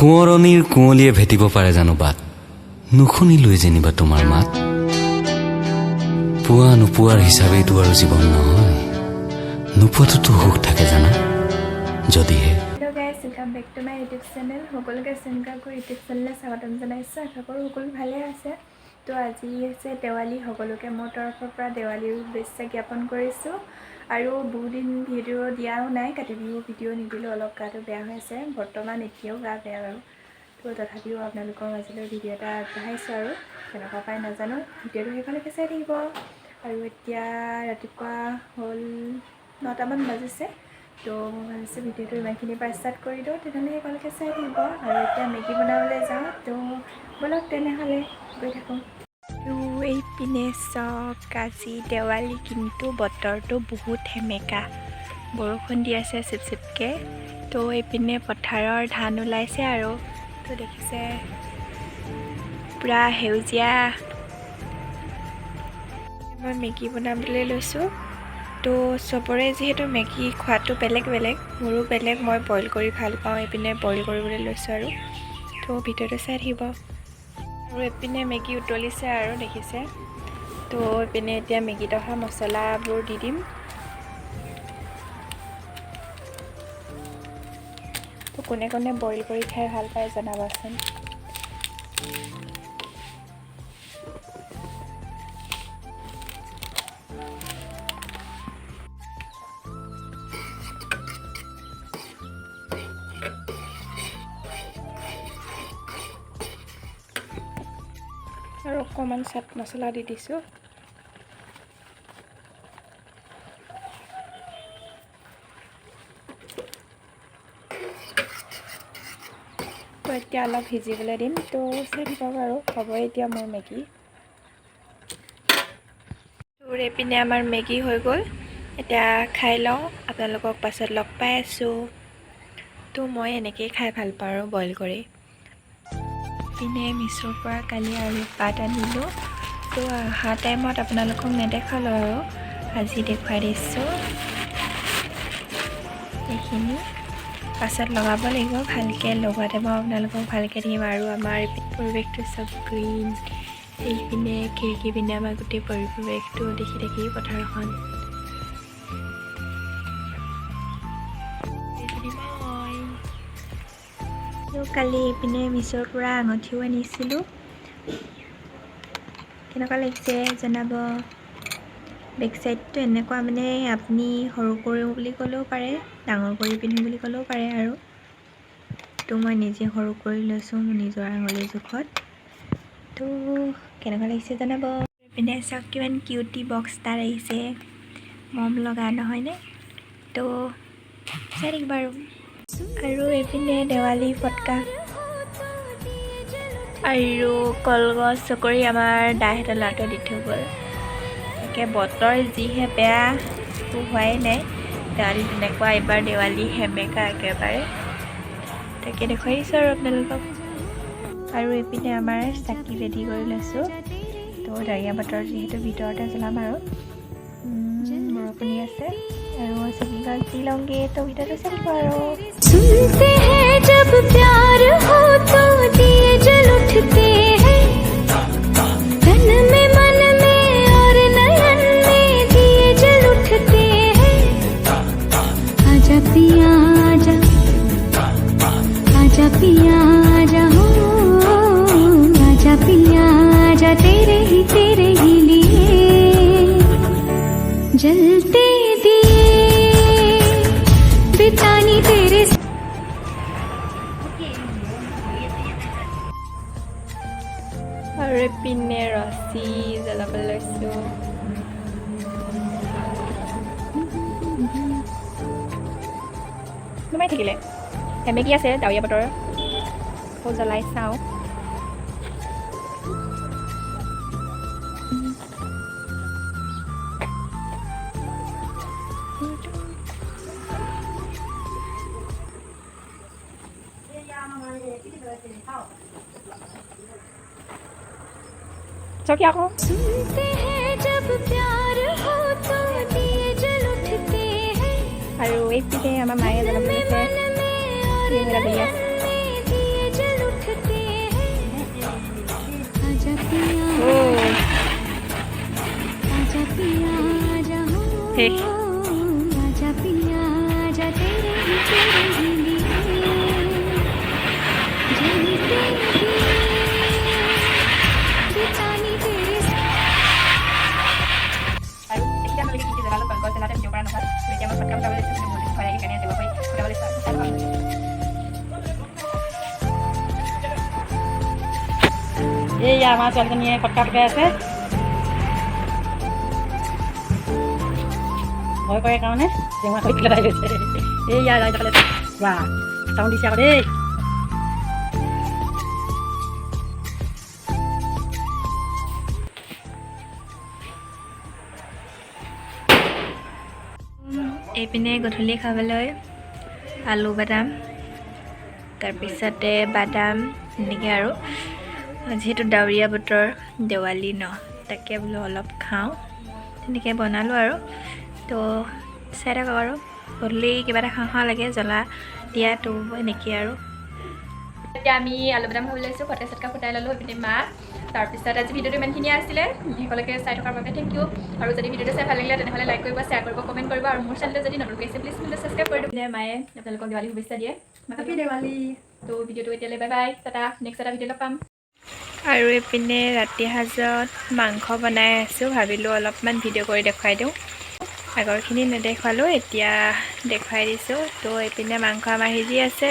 কোঁৱৰণিৰ কুঁৱলীয়ে ভেটিব পাৰে জানো বাট নুশুনিলোৱে যেনিবা তোমাৰ মাত পোৱা নোপোৱাৰ হিচাপেইটো আৰু জীৱন নহয় নোপোৱাটোতো সুখ থাকে জানা যদিহে Hello guys, welcome back to my YouTube channel. সকলোকে চেনকাকো YouTube channel স্বাগতম জনাইছো। আশা কৰো সকলো ভালে আছে। তো আজি আছে দেৱালী, সকলোকে মোৰ তৰফৰ পৰা দেৱালীৰ শুভেচ্ছা জ্ঞাপন কৰিছো। আৰু বহুত দিন ভিডিও দিয়াও নাই, কাতি বিহু ভিডিও নিদিলো, অলপ গাটো বেয়া হৈছে। বৰ্তমান এতিয়াও গা বেয়া বাৰু। তো তথাপিও আপোনালোকৰ মাজলৈ ভিডিও এটা আগবঢ়াইছো আৰু কেনেকুৱা পাই নাজানো। ভিডিওটো সেইফালেকে চাই থাকিব। আৰু এতিয়া ৰাতিপুৱা হ'ল 9টামান বাজিছে। তো মই ভাবিছোঁ ভিডিওটো ইমানখিনিৰ পৰা ষ্টাৰ্ট কৰি দিওঁ, তেনেহ'লে সেইফালেকে চাই থাকিব। আৰু এতিয়া মেগী বনাবলৈ যাওঁ, তো ব'লক তেনেহ'লে গৈ থাকোঁ। তো এইপিনে চব আজি দেৱালী, কিন্তু বতৰটো বহুত সেমেকা, বৰষুণ দি আছে চিপ চিপকৈ। তো এইপিনে পথাৰৰ ধান ওলাইছে আৰু তো দেখিছে পূৰা সেউজীয়া। মই মেগী বনাবলৈ লৈছোঁ। তো চবৰে যিহেতু মেগী খোৱাটো বেলেগ বেলেগ, মোৰো বেলেগ, মই বইল কৰি ভাল পাওঁ। এইপিনে বইল কৰিবলৈ লৈছোঁ আৰু তো ভিডিঅ'টো চাই থাকিব। আৰু এইপিনে মেগী উতলিছে আৰু দেখিছে। তো এইপিনে এতিয়া মেগীত অহা মছলাবোৰ দি দিম। তো কোনে কোনে বইল কৰি খাই ভাল পায় জনাবচোন। আৰু অকণমান চাট মছলা দি দিছোঁ। তো এতিয়া অলপ সিজিবলৈ দিম। তো চাই থাকক আৰু হ'ব এতিয়া মোৰ মেগী। তোৰ এইপিনে আমাৰ মেগী হৈ গ'ল, এতিয়া খাই লওঁ, আপোনালোকক পাছত লগ পাই আছোঁ। তো মই এনেকৈয়ে খাই ভাল পাওঁ আৰু বইল কৰি। পিনে মিছ'ৰ পৰা কালি আৰু পাত আনিলোঁ। তো অহা টাইমত আপোনালোকক নেদেখালোঁ আৰু আজি দেখুৱাই দিছোঁ। এইখিনি পাছত লগাব লাগিব, ভালকৈ লগোৱা টাইমত আপোনালোকক ভালকৈ দিম। আৰু আমাৰ পৰিৱেশটো চব গ্ৰীণ, এইপিনে খিৰিকী পিনে আমাৰ গোটেই পৰিৱেশটো দেখি দেখি পথাৰখন। কালি এইপিনে মিছ'ৰ পৰা আঙঠিও আনিছিলোঁ, কেনেকুৱা লাগিছে জনাব। বেক চাইডটো এনেকুৱা, মানে আপুনি সৰু কৰোঁ বুলি ক'লেও পাৰে, ডাঙৰ কৰি পিন্ধিম বুলি ক'লেও পাৰে আৰু। তো মই নিজে সৰু কৰি লৈছোঁ মোৰ নিজৰ আঙুলিৰ জোখত। তো কেনেকুৱা লাগিছে জনাব। এইপিনে চাওক কিমান কিউটি বক্স তাত আহিছে, মম লগা নহয়নে। তো চাই থাকিব আৰু এইপিনে দেৱালী ফটকা আৰু কলগছ চকৰি আমাৰ দাইহঁতৰ ল'ৰাটোৱে দি থৈ গ'ল। তাকে বতৰ যিহে বেয়া, একো হোৱাই নাই। দেৱালী তেনেকুৱা, এইবাৰ দেৱালী সেমেকা একেবাৰে, তাকে দেখুৱাই দিছোঁ আৰু আপোনালোকক। আৰু এইপিনে আমাৰ চাকি ৰেডি কৰি লৈছোঁ। তো ডাৱৰীয়া বতৰ যিহেতু ভিতৰতে জ্বলাম আৰু বৰষুণ দি আছে। আৰু চাকিগছ দি লওঁগৈ, তো ভিতৰতে চাকিব আৰু। सुनते हैं जब प्यार हो तो दिए जल उठते हैं, तन में मन में और नयन में दिए जल उठते हैं। आजा पिया आजा, आजा पिया आजा हो, आजा पिया आजा, तेरे ही लिए जलते दिए बितानी तेरे। আৰু এইপিনে ৰছী জ্বলাব লৈছোঁ। নোমাই থাকিলে সেমেকি আছে ডাৱৰীয়া বতৰ, আকৌ জ্বলাই চাওঁ। चौकी आको सुनते हैं जब प्यार हो तो दिए जल उठते हैं। আৰু এইপিনে আমাৰ মায়ে জ্বলাব লৈছে। শেষ এইয়া আমাৰ ছোৱালীজনীয়ে ফটকা ফুটাই আছে ভয় কৰে কাৰণে টেঙা কৰি পেলাই গৈছে এইয়া বা চাউণ্ড দিছে আকৌ দেই এইপিনে গধূলি খাবলৈ আলু বাদাম তাৰপিছতে বাদাম এনেকৈ আৰু যিহেতু ডাৱৰীয়া বতৰ দেৱালী ন তাকে বোলো অলপ খাওঁ তেনেকৈ বনালোঁ আৰু তো চাই থাকক আৰু গধূলি কিবা এটা খাওঁ খাওঁ লাগে জ্বলা দিয়াটো এনেকৈ আৰু এতিয়া আমি আলু বাদাম খাবলৈ লৈছোঁ ফটকা চটকা ফুটাই ল'লোঁ এইপিনে মা তাৰপিছত আজি ভিডিঅ'টো ইমানখিনিয়ে আছিলে সকলোকে চাই থকাৰ বাবে থেংক ইউ আৰু যদি ভিডিঅ'টো চাই ভাল লাগিলে তেনেহ'লে লাইক কৰিব শ্বেয়াৰ কৰিব কমেণ্ট কৰিব আৰু মোৰ চেনেলটো যদি নতুনকৈ আছে প্লিজ প্লিজ ছাবস্ক্ৰাইব কৰি দিব মায়ে আপোনালোকক দেৱালী শুভেচ্ছা দিয়ে হেপী দেৱালী তো ভিডিঅ'টো এতিয়ালৈ বাই বাই টাটা নেক্সট এটা ভিডিঅ' লগ পাম আৰু এইপিনে ৰাতি সাজত মাংস বনাই আছোঁ ভাবিলোঁ অলপমান ভিডিঅ' কৰি দেখুৱাই দিওঁ আগৰখিনি নেদেখুৱালোঁ এতিয়া দেখুৱাই দিছোঁ তো এইপিনে মাংস আমাৰ সিজি আছে